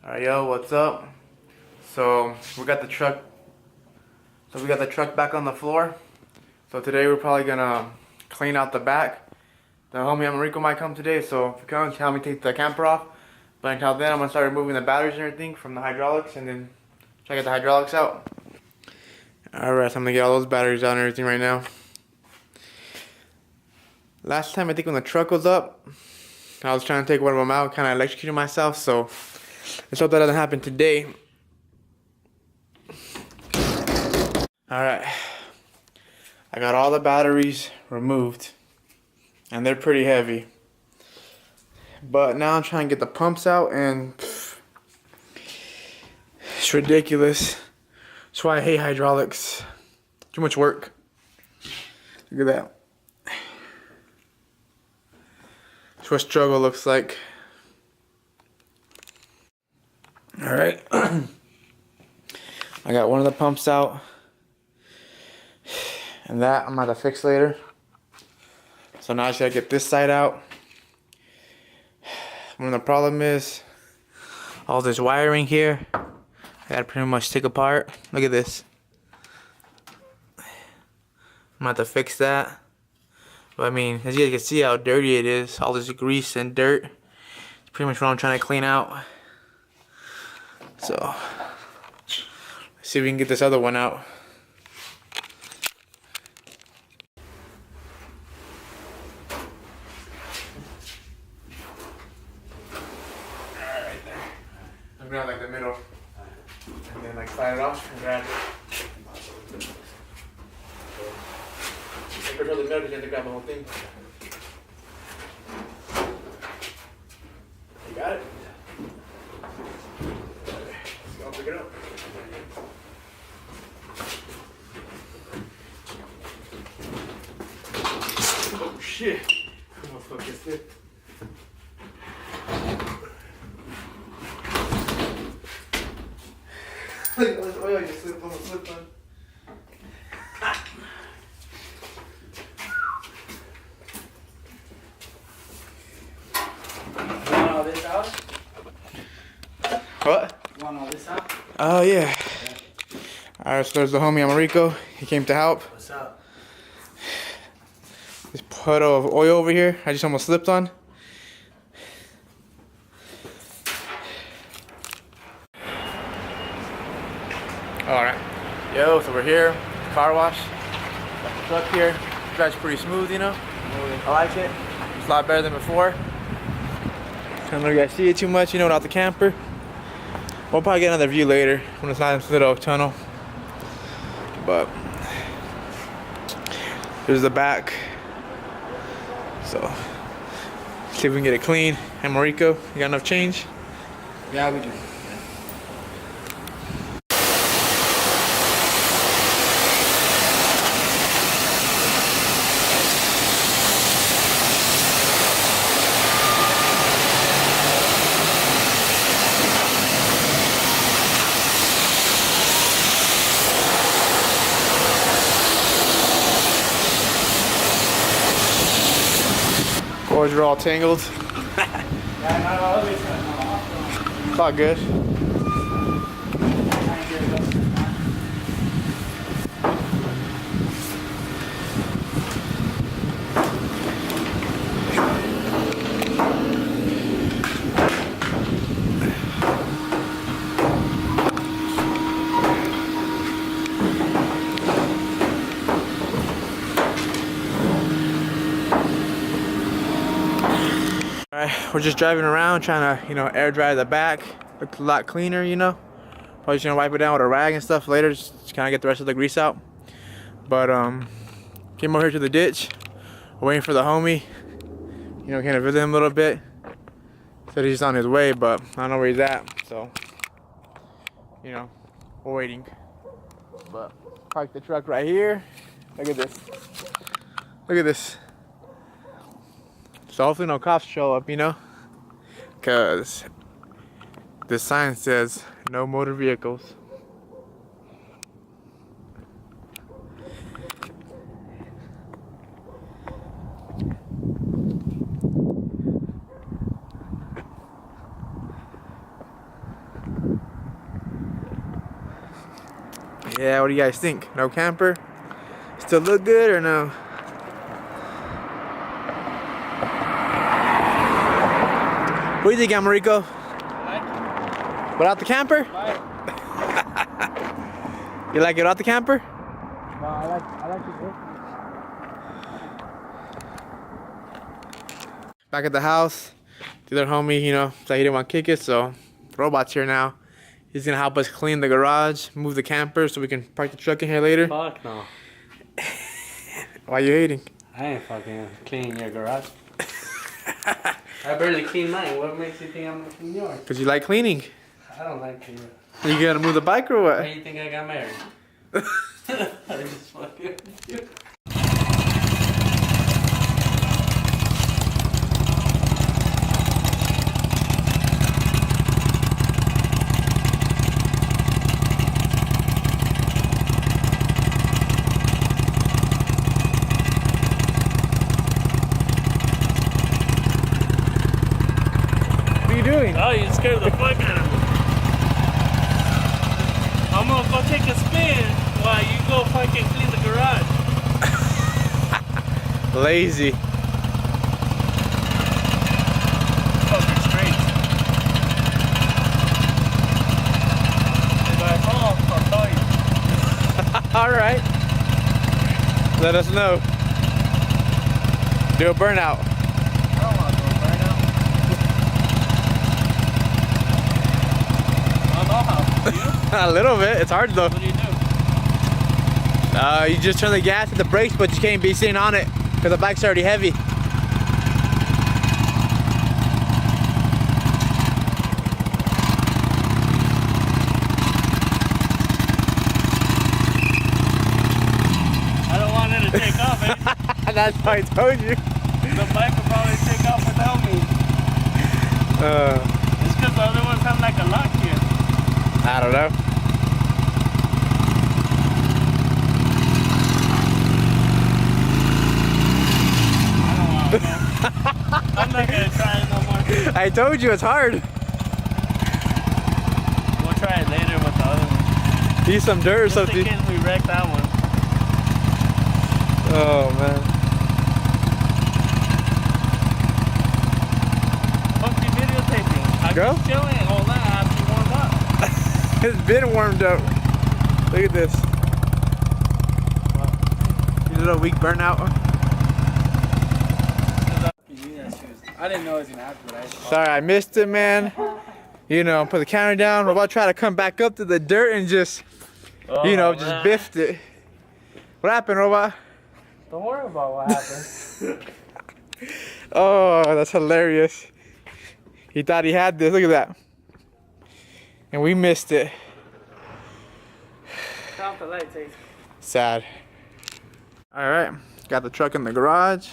Alright, yo, what's up? So we got the truck. Back on the floor. So today we're probably gonna clean out the back. The homie Americo might come today, so if he comes, help me take the camper off. But until then, I'm gonna start removing the batteries and everything from the hydraulics, and then try to get the hydraulics out. Alright, so I'm gonna get all those batteries out and everything right now. Last time, I think when the truck was up, I was trying to take one of them out, kind of electrocuted myself, so let's hope that doesn't happen today. Alright, I got all the batteries removed, and they're pretty heavy. But now I'm trying to get the pumps out, and it's ridiculous. That's why I hate hydraulics. Too much work. Look at that. That's what struggle looks like. Alright. I got one of the pumps out. And that I'm gonna fix later. So now I just gotta get this side out. When the problem is all this wiring here, I gotta pretty much take apart. Look at this. I'm gonna have to fix that. But I mean, as you guys can see how dirty it is, all this grease and dirt. It's pretty much what I'm trying to clean out. So let's see if we can get this other one out. Grab like the middle and then like slide it off and grab it. If you're the middle, you have to grab the whole thing. You got it? Let's go pick it up. Oh shit. I'm gonna fuck this thing. Look at this oil just slipped on the slip on. You want all this out? What? You want all this out? Oh yeah. Alright, so there's the homie Americo. He came to help. What's up? This puddle of oil over here, I just almost slipped on. Alright. Yo, so we're here. Car wash. Got the truck here. Drives pretty smooth, you know. I like it. It's a lot better than before. I don't know if you guys see it too much, you know, without the camper. We'll probably get another view later when it's not in this little tunnel. But there's the back. So see if we can get it clean. And Mariko, you got enough change? Yeah, we do. Cords are all tangled. Yeah, not all of it. It's all good. Alright, we're just driving around trying to, you know, air dry the back. Looks a lot cleaner, you know. Probably just gonna wipe it down with a rag and stuff later, just kind of get the rest of the grease out. But came over here to the ditch, waiting for the homie. You know, kind of visit him a little bit. Said he's on his way, but I don't know where he's at. So, you know, we're waiting. But park the truck right here. Look at this. Look at this. So hopefully no cops show up, you know, because the sign says no motor vehicles. Yeah, what do you guys think? No camper? Still look good or no? What do you think, Americo? Without the camper? You like it without the camper? No, I like it. Back at the house. The other homie, you know, said he didn't want to kick it, so Robot's here now. He's gonna help us clean the garage, move the camper so we can park the truck in here later. Fuck no. Why you hating? I ain't fucking cleaning your garage. I barely clean mine. What makes you think I'm gonna clean yours? Because you like cleaning. I don't like cleaning. You gonna move the bike or Why what? do you think I got married? I just fucking with you. What are you doing? Oh, you scared the fuck out of me. I'm gonna go take a spin while you go fucking clean the garage. Lazy. Fucking straight. If I fall, I'll tell you. Alright. Let us know. Do a burnout. I don't want to go right now. I don't know how. You? A little bit. It's hard though. What do you do? You just turn the gas and the brakes, but you can't be sitting on it because the bike's already heavy. I don't want it to take off, eh? That's why I told you. The bike will probably take off without me. It's because the other ones have like a lock here. I don't know. I don't want to know. I'm not going to try it no more. I told you it's hard. We'll try it later with the other one. Eat some dirt or Just in something. case we wreck that one. Oh man. Fuck you videotaping. I'm Go. just chilling all that after warm up. It's been warmed up. Look at this. You little weak burnout. I didn't know it was going to happen, but I Sorry, I missed it, man. You know, put the camera down. We're about to try to come back up to the dirt and just, you know, just biffed it. What happened, Robot? Don't worry about what happened. Oh, that's hilarious. He thought he had this. Look at that. And we missed it. Turn off the lights, eh? Sad. All right, got the truck in the garage.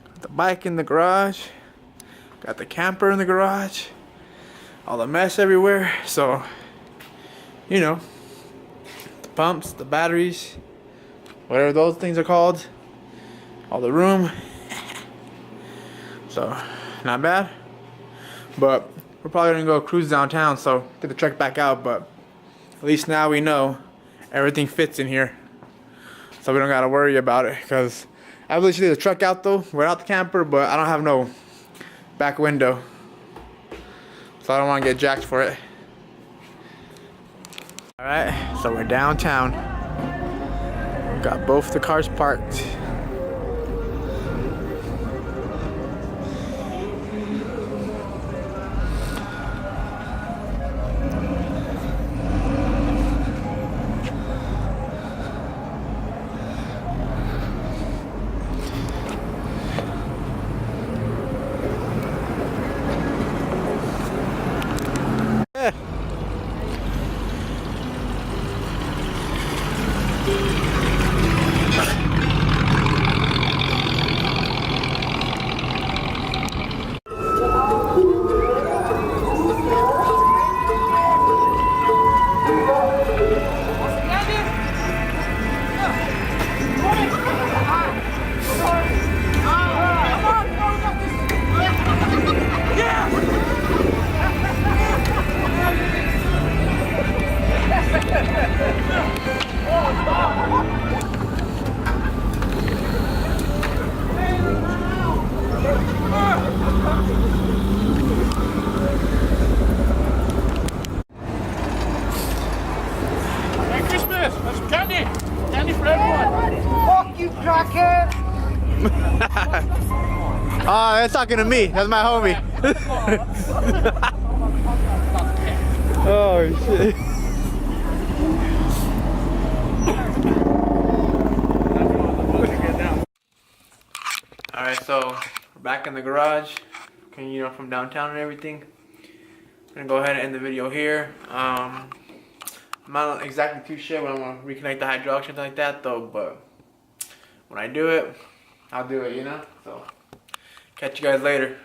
Got the bike in the garage. Got the camper in the garage. All the mess everywhere. So, you know, the pumps, the batteries, whatever those things are called. All the room. So, not bad. But we're probably gonna go cruise downtown, so get the truck back out. But at least now we know everything fits in here, so we don't gotta worry about it. Cause I really should leave the truck out though, without the camper, but I don't have no back window, so I don't want to get jacked for it. All right, so we're downtown. Got both the cars parked. that's talking to me. That's my homie. Oh shit. Alright, so we're back in the garage. You know, from downtown and everything. I'm gonna go ahead and end the video here. I'm not exactly too sure when I'm gonna reconnect the hydraulics or something like that though, but when I do it, I'll do it, you know? So catch you guys later.